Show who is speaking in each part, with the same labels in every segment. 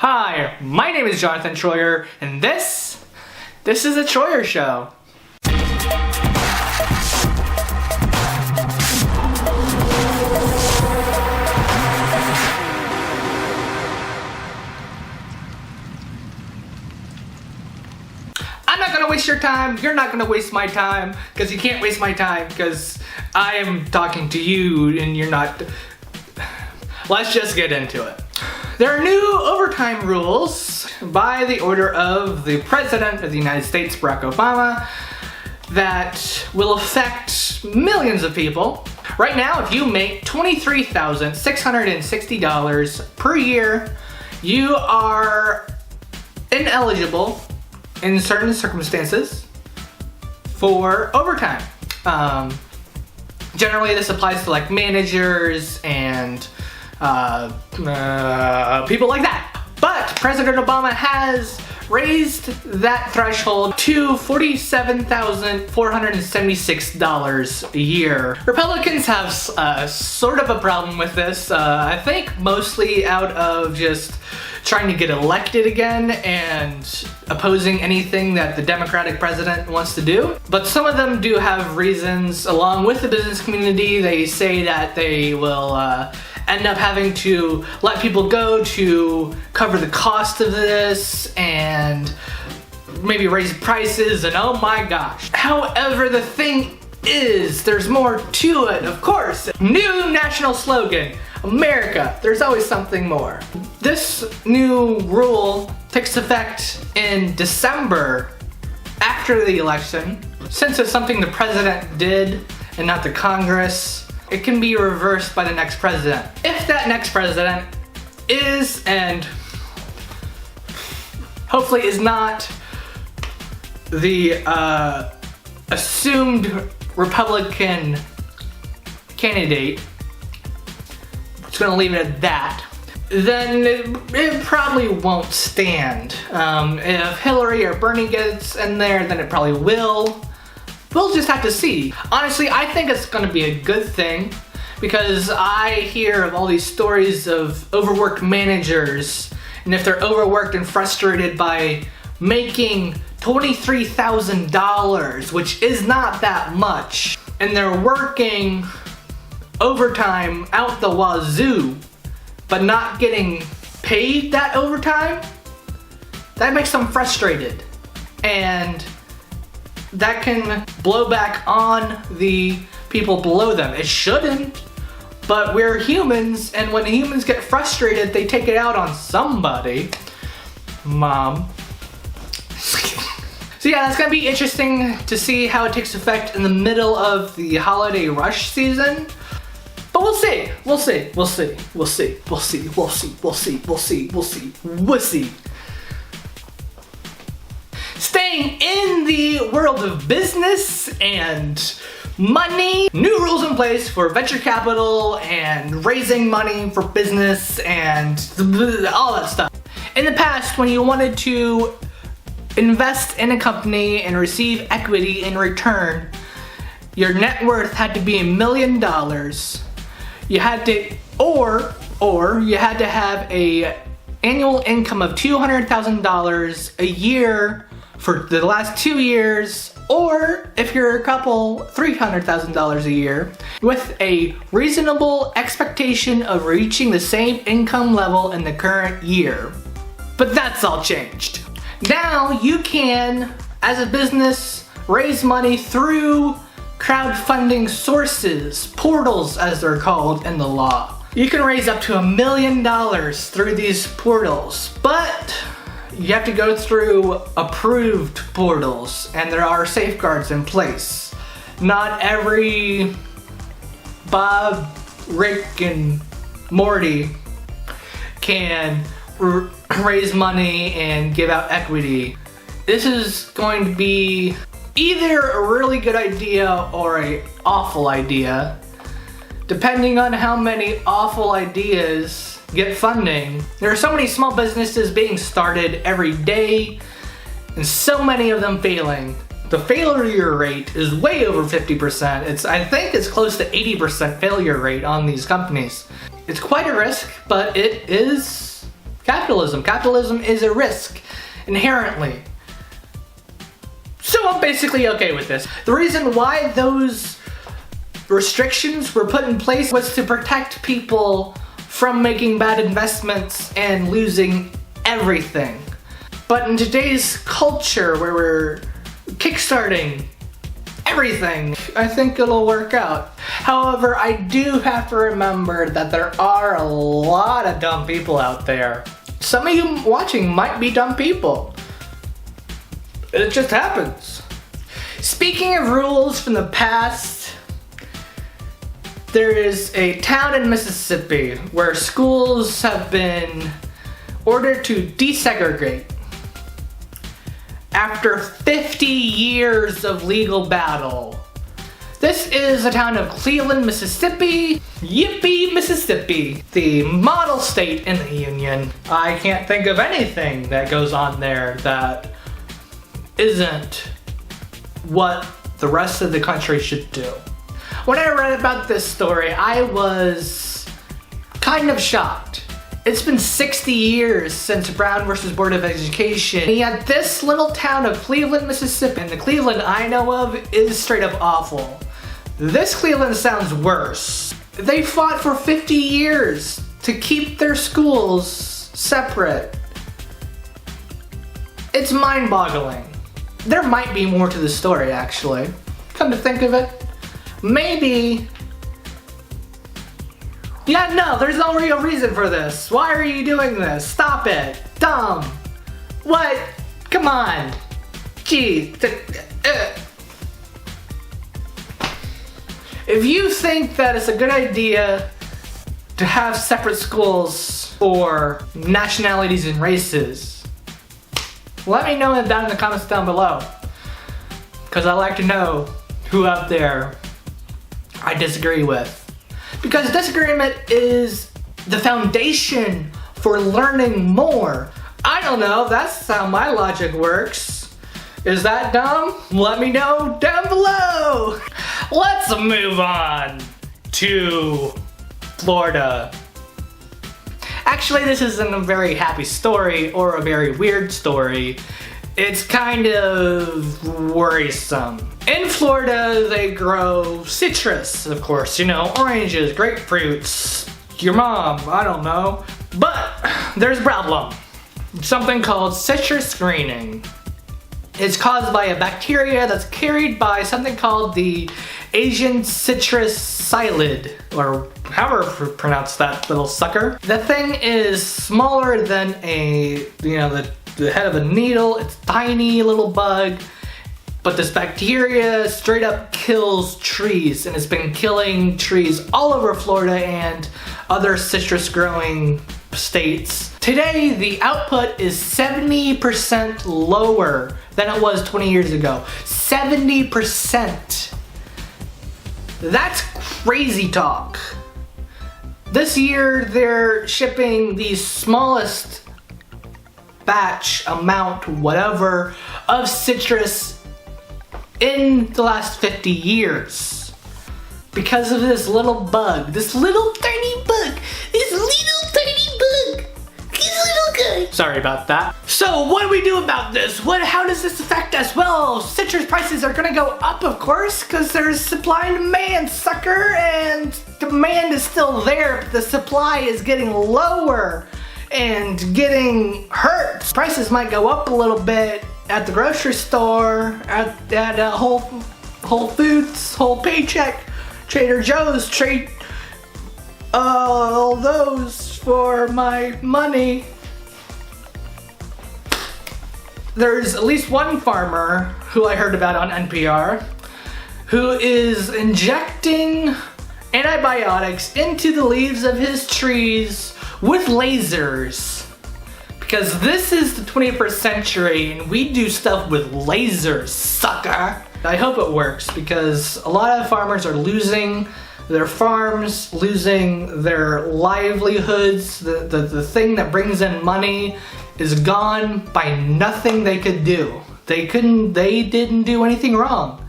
Speaker 1: Hi, my name is Jonathan Troyer, and this is the Troyer Show. I'm not gonna waste your time, you're not gonna waste my time, because you can't waste my time, because I am talking to you and you're not. Let's just get into it. There are new overtime rules by the order of the President of the United States, Barack Obama, that will affect millions of people. Right now, if you make $23,660 per year, you are ineligible in certain circumstances for overtime. Generally, this applies to like managers and people like that. But President Obama has raised that threshold to $47,476 a year. Republicans have sort of a problem with this. I think mostly out of just trying to get elected again and opposing anything that the Democratic president wants to do. But some of them do have reasons. Along with the business community, they say that they will end up having to let people go to cover the cost of this and maybe raise prices, and oh my gosh. However, the thing is, there's more to it, of course. New national slogan, America, there's always something more. This new rule takes effect in December after the election. Since it's something the president did and not the Congress, it can be reversed by the next president. If that next president is, and hopefully is not, the assumed Republican candidate, just gonna leave it at that, then it probably won't stand. If Hillary or Bernie gets in there, then it probably will. We'll just have to see. Honestly, I think it's gonna be a good thing because I hear of all these stories of overworked managers, and if they're overworked and frustrated by making $23,000, which is not that much, and they're working overtime out the wazoo, but not getting paid that overtime, that makes them frustrated. And that can blow back on the people below them. It shouldn't, but we're humans, and when humans get frustrated, they take it out on somebody. Mom. So yeah, that's gonna be interesting to see how it takes effect in the middle of the holiday rush season. But we'll see. We'll see. We'll see. We'll see. We'll see. We'll see. We'll see. We'll see. We'll see. We'll see. Staying in the world of business and money, new rules in place for venture capital and raising money for business and all that stuff. In the past, when you wanted to invest in a company and receive equity in return, your net worth had to be $1 million. You had to, or you had to have a annual income of $200,000 a year for the last 2 years, or if you're a couple, $300,000 a year, with a reasonable expectation of reaching the same income level in the current year. But that's all changed. Now you can, as a business, raise money through crowdfunding sources, portals as they're called in the law. You can raise up to $1 million through these portals, but you have to go through approved portals, and there are safeguards in place. Not every Bob, Rick, and Morty can raise money and give out equity. This is going to be either a really good idea or an awful idea, depending on how many awful ideas get funding. There are so many small businesses being started every day, and so many of them failing. The failure rate is way over 50%. I think it's close to 80% failure rate on these companies. It's quite a risk, but it is capitalism. capitalism. Capitalism is a risk, inherently. So I'm basically okay with this. The reason why those restrictions were put in place was to protect people from making bad investments and losing everything. But in today's culture where we're kickstarting everything, I think it'll work out. However, I do have to remember that there are a lot of dumb people out there. Some of you watching might be dumb people. It just happens. Speaking of rules from the past, there is a town in Mississippi where schools have been ordered to desegregate after 50 years of legal battle. This is the town of Cleveland, Mississippi. Yippee, Mississippi, the model state in the Union. I can't think of anything that goes on there that isn't what the rest of the country should do. When I read about this story, I was kind of shocked. It's been 60 years since Brown versus Board of Education, and yet this little town of Cleveland, Mississippi, and the Cleveland I know of is straight up awful. This Cleveland sounds worse. They fought for 50 years to keep their schools separate. It's mind-boggling. There might be more to the story, actually. Come to think of it. Maybe... Yeah, no, there's no real reason for this. Why are you doing this? Stop it. Dumb. What? Come on. Gee. If you think that it's a good idea to have separate schools for nationalities and races, let me know down in the comments down below. Because I'd like to know who out there I disagree with. Because disagreement is the foundation for learning more. I don't know, that's how my logic works. Is that dumb? Let me know down below. Let's move on to Florida. Actually, this isn't a very happy story or a very weird story. It's kind of worrisome. In Florida, they grow citrus, of course, you know, oranges, grapefruits, your mom, I don't know. But there's a problem. Something called citrus greening. It's caused by a bacteria that's carried by something called the Asian citrus psyllid, or however you pronounce that little sucker. The thing is smaller than the head of a needle. It's a tiny little bug, but this bacteria straight up kills trees, and it's been killing trees all over Florida and other citrus growing states. Today, the output is 70% lower than it was 20 years ago. 70%. That's crazy talk. This year, they're shipping the smallest batch, amount, whatever, of citrus in the last 50 years. Because of this little bug. This little tiny bug. This little tiny bug. This little guy. Sorry about that. So what do we do about this? How does this affect us? Well, citrus prices are gonna go up, of course, because there's supply and demand, sucker, and demand is still there, but the supply is getting lower and getting hurt. Prices might go up a little bit at the grocery store, at Whole Foods, Whole Paycheck, Trader Joe's, trade all those for my money. There's at least one farmer who I heard about on NPR who is injecting antibiotics into the leaves of his trees with lasers. Because this is the 21st century and we do stuff with lasers, sucker. I hope it works because a lot of farmers are losing their farms, losing their livelihoods. The thing that brings in money is gone by nothing they could do. They didn't do anything wrong.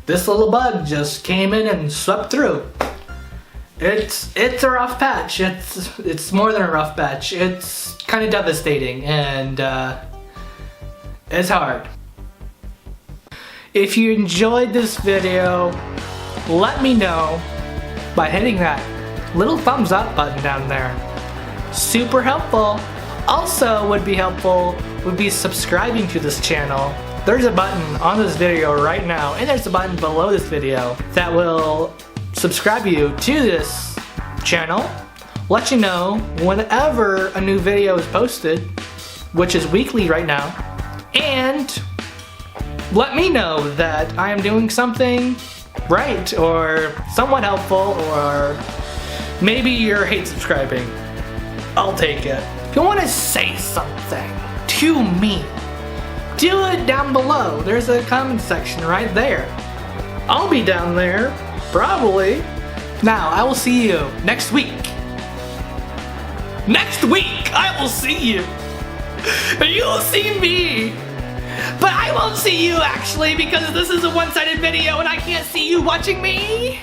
Speaker 1: This little bug just came in and swept through. It's a rough patch. It's more than a rough patch. It's kind of devastating, and it's hard. If you enjoyed this video, let me know by hitting that little thumbs up button down there. Super helpful. Also would be helpful would be subscribing to this channel. There's a button on this video right now, and there's a button below this video that will subscribe you to this channel, let you know whenever a new video is posted, which is weekly right now, and let me know that I am doing something right or somewhat helpful, or maybe you're hate subscribing. I'll take it. If you want to say something to me, do it down below. There's a comment section right there. I'll be down there, probably. Now, I will see you next week. Next week, I will see you. You will see me. But I won't see you actually, because this is a one-sided video and I can't see you watching me.